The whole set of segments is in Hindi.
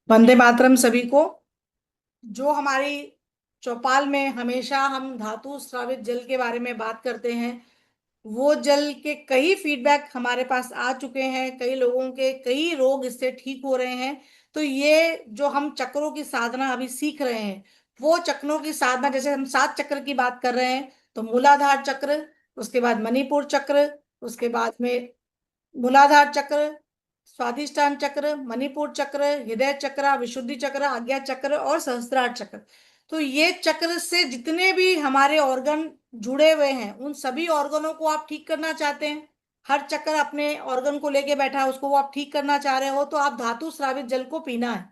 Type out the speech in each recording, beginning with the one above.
वंदे मातरम सभी को। जो हमारी चौपाल में हमेशा हम धातु स्रावित जल के बारे में बात करते हैं, वो जल के कई फीडबैक हमारे पास आ चुके हैं। कई लोगों के कई रोग इससे ठीक हो रहे हैं। तो ये जो हम चक्रों की साधना अभी सीख रहे हैं, वो चक्रों की साधना, जैसे हम 7 चक्र की बात कर रहे हैं, तो मूलाधार चक्र, उसके बाद मणिपुर चक्र, उसके बाद में मूलाधार चक्र, स्वादिष्टान चक्र, मणिपुर चक्र, हृदय चक्र, विशुद्धि चक्र, आज्ञा चक्र और सहस्त्रार चक्र। तो ये चक्र से जितने भी हमारे ऑर्गन जुड़े हुए हैं, उन सभी ऑर्गनों को आप ठीक करना चाहते हैं। हर चक्र अपने ऑर्गन को लेके बैठा है, उसको वो आप ठीक करना चाह रहे हो, तो आप धातु स्रावित जल को पीना है।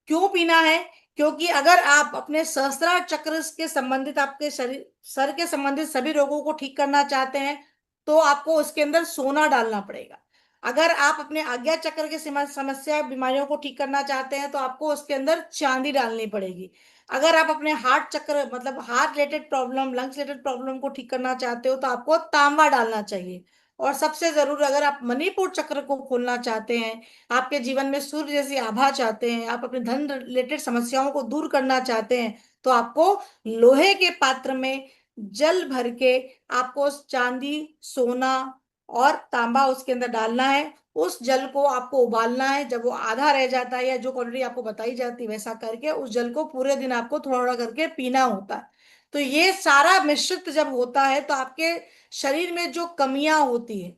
क्यों पीना है? क्योंकि अगर आप अपने सहस्त्रार चक्र के संबंधित, आपके शरीर सर के संबंधित सभी रोगों को ठीक करना चाहते हैं, तो आपको उसके अंदर सोना डालना पड़ेगा। अगर आप अपने आज्ञा चक्र के समस्या बीमारियों को ठीक करना चाहते हैं, तो आपको उसके अंदर चांदी डालनी पड़ेगी। अगर आप अपने हार्ट चक्र, मतलब heart related problem, lungs related problem को ठीक करना चाहते हो, तो आपको तांबा डालना चाहिए। और सबसे जरूर, अगर आप मणिपुर चक्र को खोलना चाहते हैं, आपके जीवन में सूर्य जैसी आभा चाहते हैं, आप अपने धन रिलेटेड समस्याओं को दूर करना चाहते हैं, तो आपको लोहे के पात्र में जल भर के आपको चांदी, सोना और तांबा उसके अंदर डालना है। उस जल को आपको उबालना है। जब वो आधा रह जाता है, या जो क्वांटिटी आपको बताई जाती है वैसा करके, उस जल को पूरे दिन आपको थोड़ा थोड़ा करके पीना होता है। तो ये सारा मिश्रित जब होता है, तो आपके शरीर में जो कमियां होती है,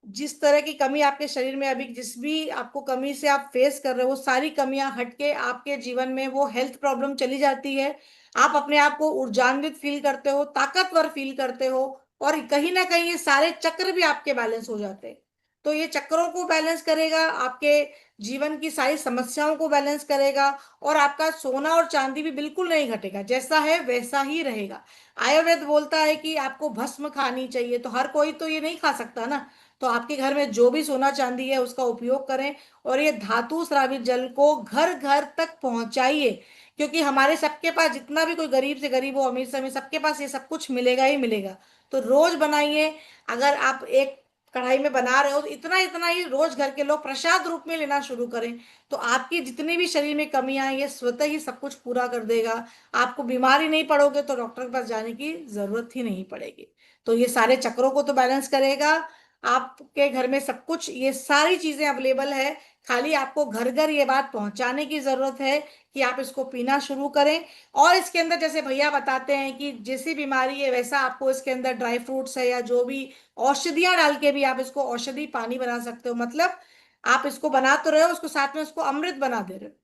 जिस तरह की कमी आपके शरीर में अभी, जिस भी आपको कमी से आप फेस कर रहे हो, वो सारी कमियां हटके आपके जीवन में वो हेल्थ प्रॉब्लम चली जाती है। आप अपने आप को ऊर्जान्वित फील करते हो, ताकतवर फील करते हो, और कहीं ना कहीं ये सारे चक्र भी आपके बैलेंस हो जाते हैं। तो ये चक्रों को बैलेंस करेगा, आपके जीवन की सारी समस्याओं को बैलेंस करेगा, और आपका सोना और चांदी भी बिल्कुल नहीं घटेगा, जैसा है वैसा ही रहेगा। आयुर्वेद बोलता है कि आपको भस्म खानी चाहिए, तो हर कोई तो ये नहीं खा सकता ना। तो आपके घर में जो भी सोना चांदी है, उसका उपयोग करें, और ये धातु स्रावित जल को घर घर तक पहुंचाइए। क्योंकि हमारे सबके पास, जितना भी कोई गरीब से गरीब हो, अमीर से अमीर, सबके पास ये सब कुछ मिलेगा ही मिलेगा। तो रोज बनाइए। अगर आप एक कढ़ाई में बना रहे हो, तो इतना इतना ही रोज घर के लोग प्रसाद रूप में लेना शुरू करें। तो आपकी जितनी भी शरीर में कमियां हैं, ये स्वतः ही सब कुछ पूरा कर देगा। आपको बीमारी नहीं पड़ोगे, तो डॉक्टर के पास जाने की जरूरत ही नहीं पड़ेगी। तो ये सारे चक्रों को तो बैलेंस करेगा। आपके घर में सब कुछ, ये सारी चीजें अवेलेबल है। खाली आपको घर घर ये बात पहुंचाने की जरूरत है कि आप इसको पीना शुरू करें। और इसके अंदर, जैसे भैया बताते हैं कि जैसी बीमारी है वैसा, आपको इसके अंदर ड्राई फ्रूट्स है या जो भी औषधियां डाल के भी आप इसको औषधि पानी बना सकते हो। मतलब आप इसको बना तो रहे हो, उसको साथ में उसको अमृत बना दे रहे हो।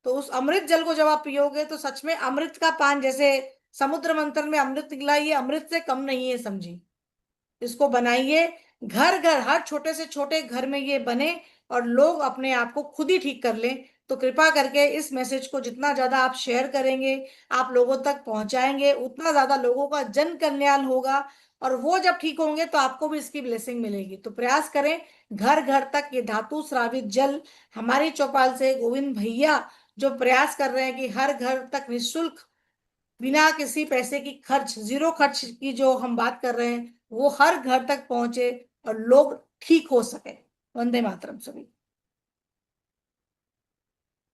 तो उस अमृत जल को जब आप पियोगे, तो सच में अमृत का पान, जैसे समुद्र मंथन में अमृत निकला, ये अमृत से कम नहीं है, समझी। इसको बनाइए। घर घर, हर छोटे से छोटे घर में ये बने, और लोग अपने आप को खुद ही ठीक कर लें। तो कृपा करके इस मैसेज को जितना ज्यादा आप शेयर करेंगे, आप लोगों तक पहुंचाएंगे, उतना ज्यादा लोगों का जन कल्याण होगा। और वो जब ठीक होंगे, तो आपको भी इसकी ब्लेसिंग मिलेगी। तो प्रयास करें, घर घर तक ये धातु स्रावित जल, हमारी चौपाल से गोविंद भैया जो प्रयास कर रहे हैं कि हर घर तक निःशुल्क, बिना किसी पैसे की खर्च, जीरो खर्च की जो हम बात कर रहे हैं, वो हर घर तक पहुंचे, और लोग ठीक हो सके। वंदे मातरम सभी।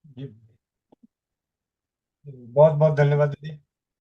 जी, बहुत बहुत धन्यवाद दीदी।